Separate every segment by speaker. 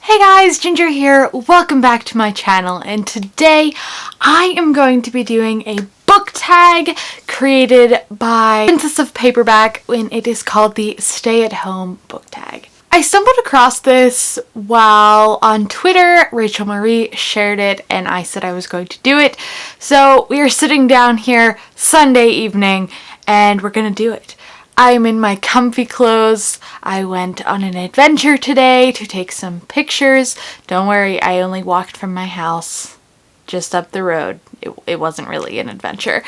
Speaker 1: Hey guys, Ginger here. Welcome back to my channel, and today I am going to be doing a book tag created by Princess of Paperback, and it is called the Stay at Home book tag. I stumbled across this while on Twitter. Rachel Marie shared it and I said I was going to do it. So we are sitting down here Sunday evening and we're gonna do it. I'm in my comfy clothes. I went on an adventure today to take some pictures. Don't worry, I only walked from my house just up the road. It wasn't really an adventure.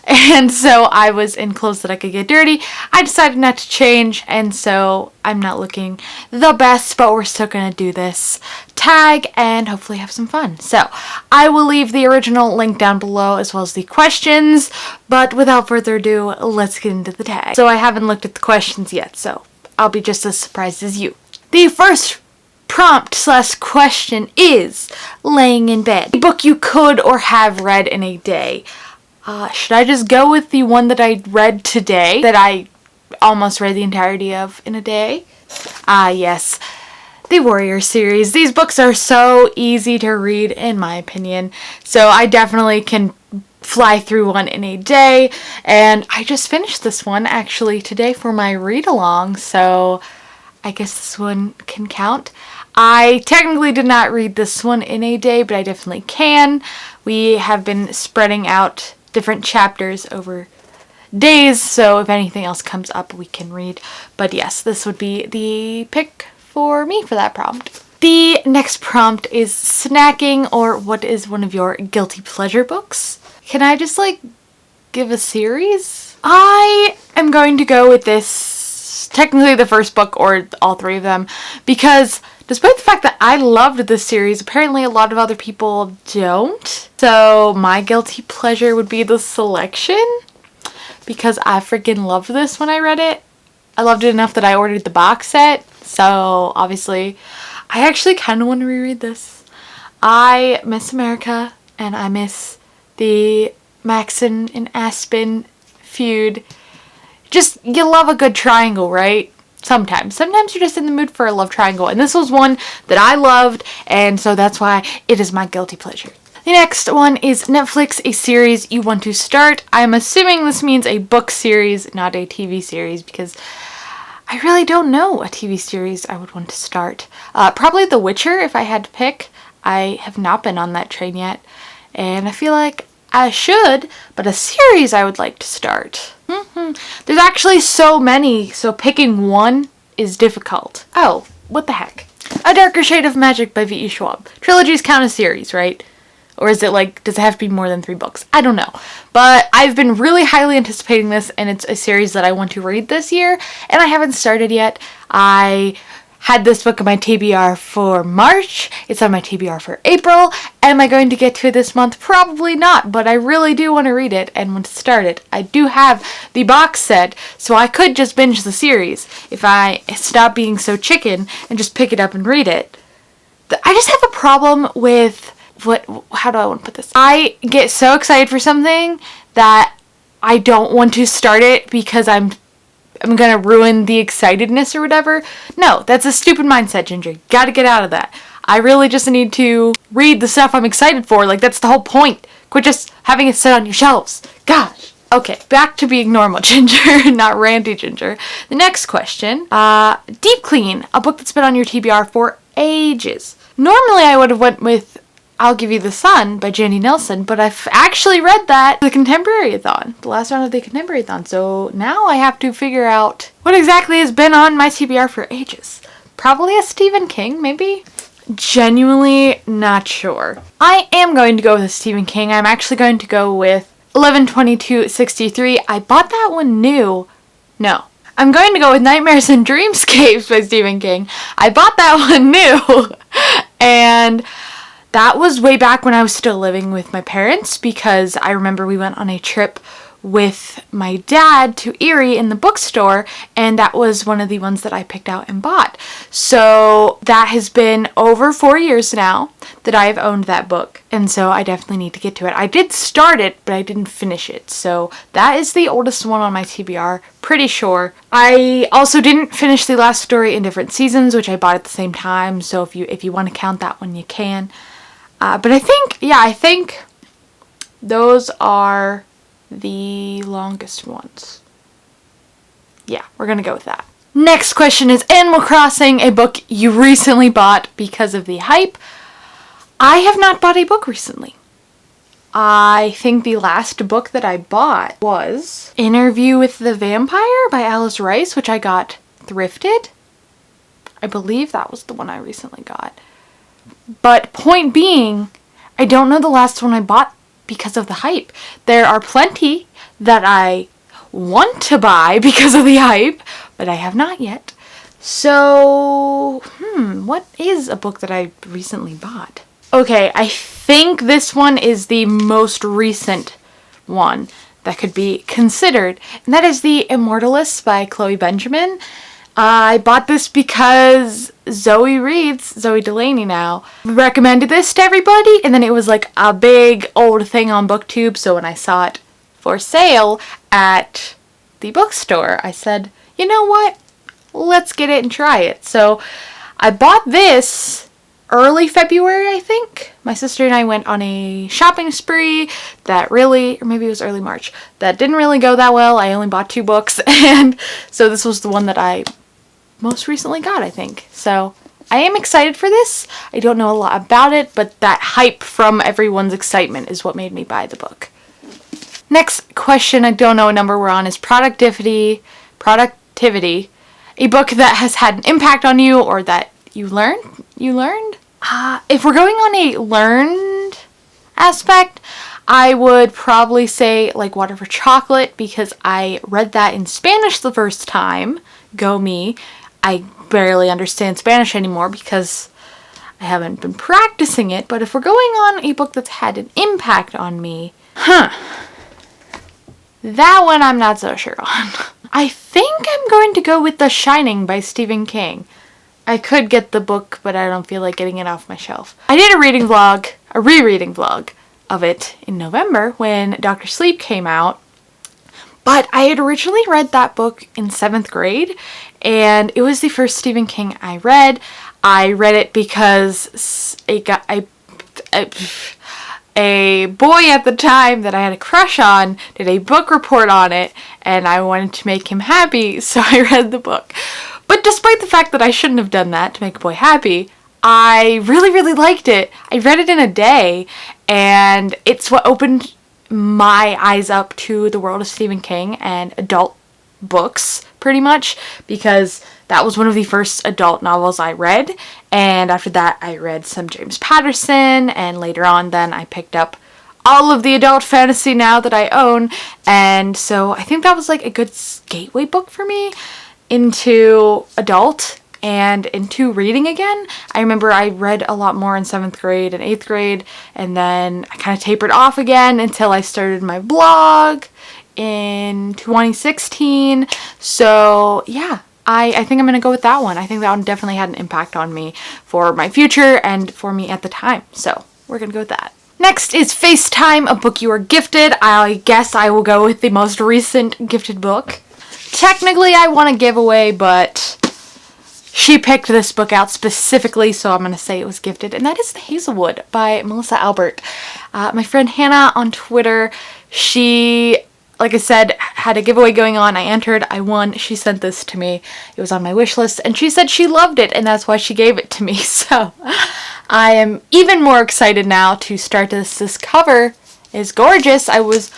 Speaker 1: And so I was in clothes that I could get dirty. I decided not to change, and so I'm not looking the best, but we're still gonna do this tag and hopefully have some fun. So I will leave the original link down below as well as the questions, but without further ado, let's get into the tag. So I haven't looked at the questions yet, so I'll be just as surprised as you. The first prompt/question is laying in bed. A book you could or have read in a day. Should I just go with the one that I read today, that I almost read the entirety of in a day? Yes. The Warrior series. These books are so easy to read in my opinion, so I definitely can fly through one in a day, and I just finished this one actually today for my read along, so I guess this one can count. I technically did not read this one in a day, but I definitely can. We have been spreading out different chapters over days, so if anything else comes up, we can read. But yes, this would be the pick for me for that prompt. The next prompt is snacking, or what is one of your guilty pleasure books? Can I just give a series? I am going to go with this, technically the first book or all three of them, because despite the fact that I loved this series, apparently a lot of other people don't. So my guilty pleasure would be The Selection, because I freaking loved this when I read it. I loved it enough that I ordered the box set, so obviously I actually kind of want to reread this. I miss America, and I miss the Maxon and Aspen feud. Just, you love a good triangle, right? Sometimes you're just in the mood for a love triangle, and this was one that I loved, and so that's why it is my guilty pleasure. The next one is Netflix, a series you want to start. I'm assuming this means a book series, not a TV series, because I really don't know a TV series I would want to start. Probably The Witcher if I had to pick. I have not been on that train yet, and I feel like I should, but a series I would like to start. There's actually so many, so picking one is difficult. Oh, what the heck. A Darker Shade of Magic by V.E. Schwab. Trilogies count as series, right? Or is it does it have to be more than 3 books? I don't know. But I've been really highly anticipating this, and it's a series that I want to read this year, and I haven't started yet. I had this book on my TBR for March. It's on my TBR for April. Am I going to get to it this month? Probably not, but I really do want to read it and want to start it. I do have the box set, so I could just binge the series if I stop being so chicken and just pick it up and read it. I just have a problem with how do I want to put this? I get so excited for something that I don't want to start it because I'm gonna ruin the excitedness or whatever. No, that's a stupid mindset, Ginger. Gotta get out of that. I really just need to read the stuff I'm excited for. That's the whole point. Quit just having it sit on your shelves. Gosh. Okay, back to being normal, Ginger, not ranty Ginger. The next question, Deep Clean, a book that's been on your TBR for ages. Normally I would have went with I'll Give You the Sun by Jandy Nelson, but I've actually read that the Contemporary-a-thon, the last round of the Contemporary-a-thon, so now I have to figure out what exactly has been on my TBR for ages. Probably a Stephen King, maybe? Genuinely not sure. I am going to go with a Stephen King. I'm actually going to go with 11/22/63. I bought that one new. No. I'm going to go with Nightmares and Dreamscapes by Stephen King. I bought that one new, and that was way back when I was still living with my parents, because I remember we went on a trip with my dad to Erie in the bookstore, and that was one of the ones that I picked out and bought. So that has been over 4 years now that I have owned that book, and so I definitely need to get to it. I did start it, but I didn't finish it, so that is the oldest one on my TBR, pretty sure. I also didn't finish The Last Story in Different Seasons, which I bought at the same time, so if you want to count that one, you can. But I think those are the longest ones. Yeah, we're gonna go with that. Next question is Animal Crossing, a book you recently bought because of the hype. I have not bought a book recently. I think the last book that I bought was Interview with the Vampire by Alice Rice, which I got thrifted. I believe that was the one I recently got. But point being, I don't know the last one I bought because of the hype. There are plenty that I want to buy because of the hype, but I have not yet. So, what is a book that I recently bought? Okay, I think this one is the most recent one that could be considered, and that is The Immortalist by Chloe Benjamin. I bought this because Zoe Delaney now, recommended this to everybody, and then it was like a big old thing on BookTube, so when I saw it for sale at the bookstore, I said, you know what, let's get it and try it. So I bought this early February, I think. My sister and I went on a shopping spree that really, or maybe it was early March, that didn't really go that well. I only bought 2 books, and so this was the one that I most recently got, I think. So I am excited for this. I don't know a lot about it, but that hype from everyone's excitement is what made me buy the book. Next question, I don't know what number we're on, is Productivity, a book that has had an impact on you or that you learned? If we're going on a learned aspect, I would probably say like Water for Chocolate, because I read that in Spanish the first time. Go me. I barely understand Spanish anymore because I haven't been practicing it, but if we're going on a book that's had an impact on me, that one I'm not so sure on. I think I'm going to go with The Shining by Stephen King. I could get the book, but I don't feel like getting it off my shelf. I did a rereading vlog of it in November when Dr. Sleep came out, but I had originally read that book in 7th grade, and it was the first Stephen King I read. I read it because a boy at the time that I had a crush on did a book report on it, and I wanted to make him happy, so I read the book. But despite the fact that I shouldn't have done that to make a boy happy, I really, really liked it. I read it in a day, and it's what opened my eyes up to the world of Stephen King and adult books, pretty much, because that was one of the first adult novels I read, and after that I read some James Patterson, and later on then I picked up all of the adult fantasy now that I own, and so I think that was like a good gateway book for me into adult and into reading again. I remember I read a lot more in 7th grade and 8th grade, and then I kind of tapered off again until I started my blog in 2016. So yeah, I think I'm going to go with that one. I think that one definitely had an impact on me for my future and for me at the time. So we're going to go with that. Next is Facetime, a book you were gifted. I guess I will go with the most recent gifted book. Technically, I want a giveaway, but she picked this book out specifically, so I'm going to say it was gifted, and that is The Hazelwood by Melissa Albert. My friend Hannah on Twitter, she, like I said, had a giveaway going on. I entered, I won, she sent this to me. It was on my wish list, and she said she loved it, and that's why she gave it to me, so I am even more excited now to start this. This cover is gorgeous. I was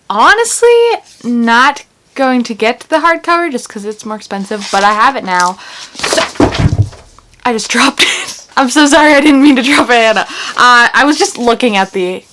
Speaker 1: honestly not going to get the hardcover just because it's more expensive, but I have it now. So I just dropped it. I'm so sorry, I didn't mean to drop it, Anna. I was just looking at the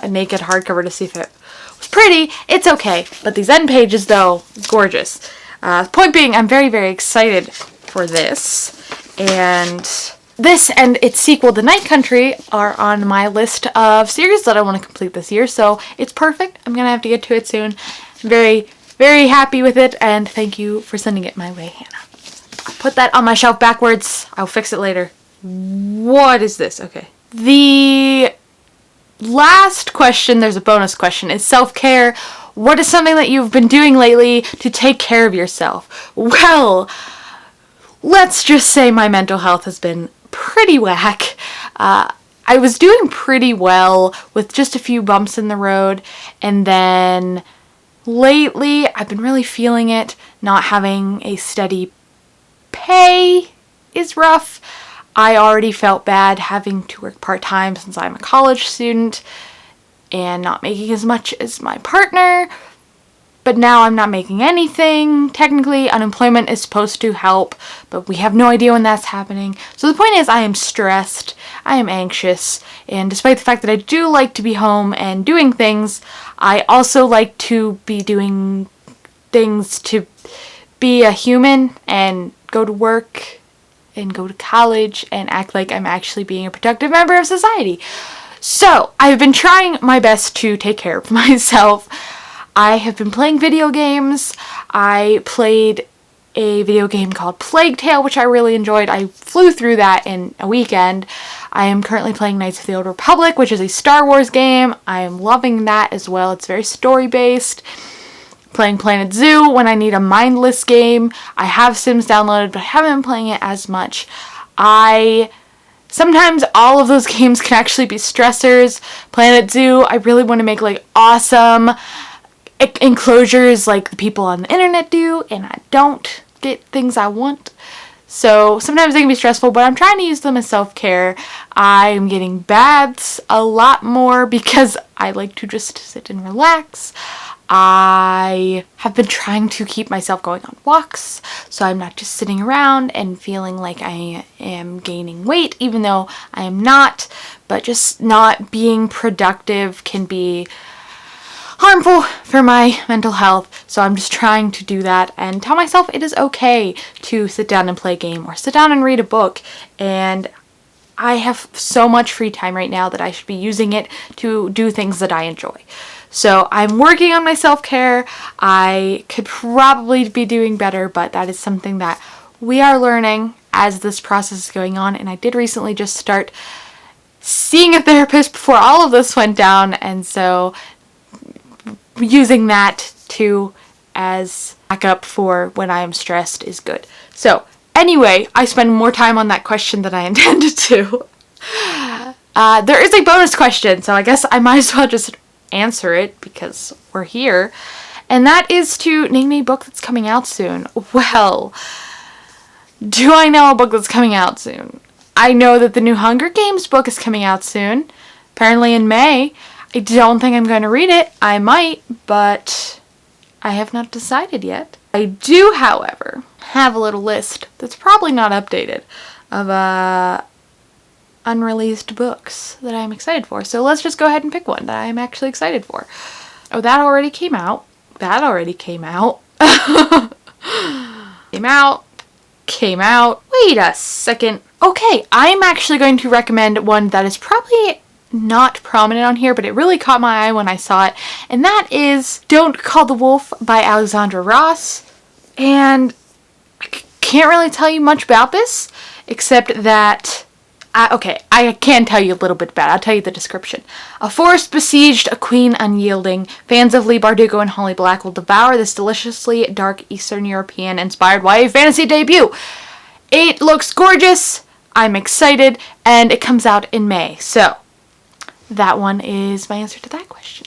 Speaker 1: naked hardcover to see if it was pretty. It's okay, but these end pages, though, gorgeous. Point being, I'm very, very excited for this, and this and its sequel, The Night Country, are on my list of series that I want to complete this year, so it's perfect. I'm gonna have to get to it soon. Very, very happy with it, and thank you for sending it my way, Hannah. I'll put that on my shelf backwards. I'll fix it later. What is this? Okay. The last question, there's a bonus question, is self-care. What is something that you've been doing lately to take care of yourself? Well, let's just say my mental health has been pretty whack. I was doing pretty well with just a few bumps in the road, and then lately I've been really feeling it. Not having a steady pay is rough. I already felt bad having to work part-time since I'm a college student and not making as much as my partner, but now I'm not making anything. Technically, unemployment is supposed to help, but we have no idea when that's happening. So the point is, I am stressed, I am anxious, and despite the fact that I do like to be home and doing things, I also like to be doing things to be a human and go to work and go to college and act like I'm actually being a productive member of society. So, I've been trying my best to take care of myself. I have been playing video games. I played a video game called Plague Tale, which I really enjoyed. I flew through that in a weekend. I am currently playing Knights of the Old Republic, which is a Star Wars game. I am loving that as well. It's very story-based. Playing Planet Zoo when I need a mindless game. I have Sims downloaded, but I haven't been playing it as much. Sometimes all of those games can actually be stressors. Planet Zoo, I really want to make like awesome enclosures like the people on the internet do, and I don't get things I want. So sometimes they can be stressful, but I'm trying to use them as self-care. I'm getting baths a lot more because I like to just sit and relax. I have been trying to keep myself going on walks, so I'm not just sitting around and feeling like I am gaining weight, even though I am not, but just not being productive can be harmful for my mental health. So I'm just trying to do that and tell myself it is okay to sit down and play a game or sit down and read a book. And I have so much free time right now that I should be using it to do things that I enjoy. So I'm working on my self-care. I could probably be doing better, but that is something that we are learning as this process is going on. And I did recently just start seeing a therapist before all of this went down, and so using that too as backup for when I am stressed is good. So anyway, I spend more time on that question than I intended to. There is a bonus question, so I guess I might as well just answer it because we're here. And that is to name a book that's coming out soon. Well, do I know a book that's coming out soon? I know that the new Hunger Games book is coming out soon, apparently in May. I don't think I'm going to read it. I might, but I have not decided yet. I do, however, have a little list that's probably not updated of unreleased books that I'm excited for. So let's just go ahead and pick one that I'm actually excited for. Oh, that already came out. That already came out. Came out. Wait a second. Okay, I'm actually going to recommend one that is probably not prominent on here, but it really caught my eye when I saw it, and that is Don't Call the Wolf by Alexandra Ross. And I can't really tell you much about this, except that I can tell you a little bit about it. I'll tell you the description. A forest besieged, a queen unyielding. Fans of Leigh Bardugo and Holly Black will devour this deliciously dark Eastern European inspired YA fantasy debut. It looks gorgeous. I'm excited, and it comes out in May. So that one is my answer to that question.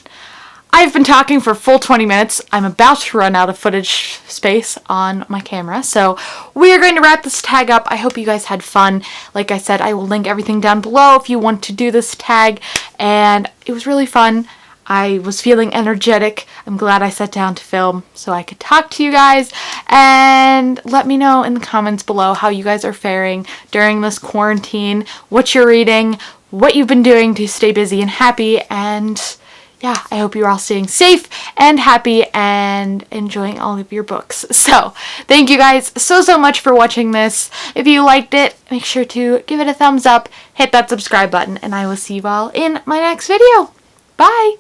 Speaker 1: I've been talking for a full 20 minutes. I'm about to run out of footage space on my camera, so we are going to wrap this tag up. I hope you guys had fun. Like I said, I will link everything down below if you want to do this tag, and it was really fun. I was feeling energetic. I'm glad I sat down to film so I could talk to you guys, and let me know in the comments below how you guys are faring during this quarantine, what you're reading, what you've been doing to stay busy and happy, and yeah, I hope you're all staying safe and happy and enjoying all of your books. So, thank you guys so much for watching this. If you liked it, make sure to give it a thumbs up, hit that subscribe button, and I will see you all in my next video. Bye!